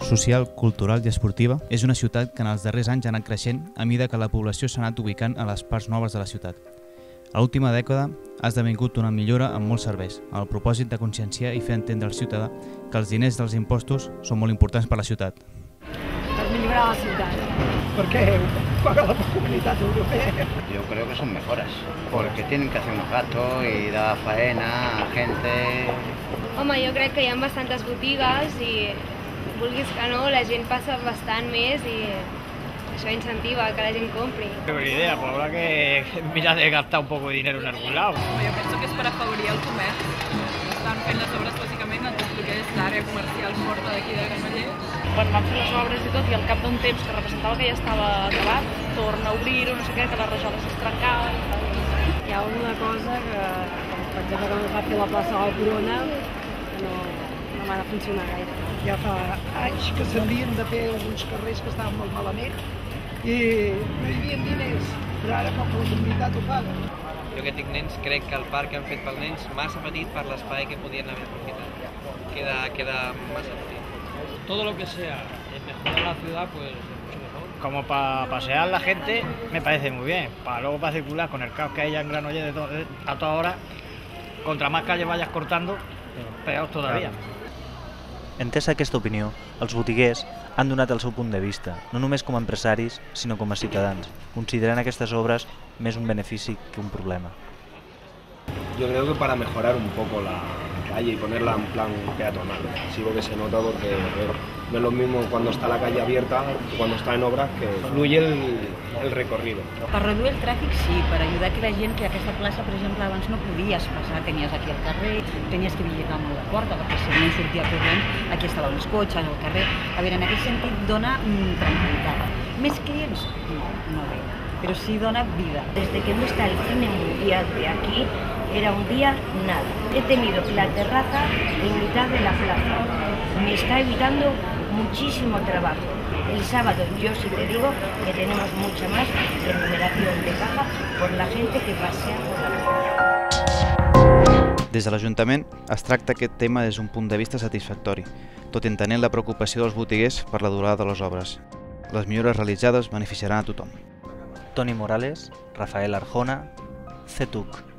social, cultural i esportiva, és una ciutat que en els darrers anys ha anat creixent a mida que la població s'ha anat ubicant a les parts noves de la ciutat. A l'última dècada ha esdevingut una millora en molts serveis, amb el propòsit de conscienciar i fer entendre al ciutadà que els diners dels impostos són molt importants per a la ciutat. Per millorar la ciutat. Porque paga la Comunidad Europea. Yo creo que son mejoras, porque tienen que hacer unos gastos y dar faena a gente. Home, jo crec que hi ha bastantes botigues i, vulguis que no, la gent passa bastant més i això incentiva que la gent compri. No tengo ni idea, pero habrá que mirar de gastar un poco de dinero en algún lado. Jo penso que és per afavorir el comerç. Estan fent les obres bàsicament en tot el que és l'àrea comercial forta d'aquí de Granollers. Quan van fer les obres i tot, i al cap d'un temps que representava que ja estava acabat, torna a obrir-ho, no sé què, que les rajoles es trencaven. Hi ha alguna cosa que, com per exemple, quan es va fer la plaça de la Corona, no m'ha de funcionar gaire. Ja fa anys que s'havien de fer alguns carrers que estaven molt malament i no hi havia diners, però ara com que la comunitat ho paga. Jo que tinc nens, crec que el parc que han fet pels nens massa petit per l'espai que podien haver aprofitat. Queda massa petit. Todo lo que sea mejorar la ciudad, pues mucho mejor. Como para pasear la gente, me parece muy bien. Para luego para circular con el caos que hay en Granollers a toda hora, contra más calles vayas cortando, peor todavía. Entesa aquesta opinió, els botiguers han donat el seu punt de vista, no només com a empresaris, sinó com a ciutadans, considerant aquestes obres més un benefici que un problema. Yo creo que para mejorar un poco la calle y ponerla en plan peatonal. Sí, porque se nota porque no es lo mismo cuando está la calle abierta que cuando está en obras, que fluye el recorrido. Per reduir el tràfic sí, per ajudar que la gent que a aquesta plaça, per exemple, abans no podies passar, tenies aquí al carrer, tenies que vigilar molt la porta perquè si no sortia corrent, aquí estaven els cotxes al carrer. A veure, en aquest sentit dona tranquil·litat. Més clients? No ve, però sí dona vida. Desde que no está el cine mundial de aquí, era un día nada. He tenido la terraza en mitad de la plaza. Me está evitando muchísimo trabajo. El sábado yo sí te digo que tenemos mucha más remuneración de caja por la gente que pasea por la plaza. Des de l'Ajuntament es tracta aquest tema des d'un punt de vista satisfactori, tot entenent la preocupació dels botiguers per la durada de les obres. Les millores realitzades beneficiaran a tothom. Toni Morales, Rafael Arjona, CETUC.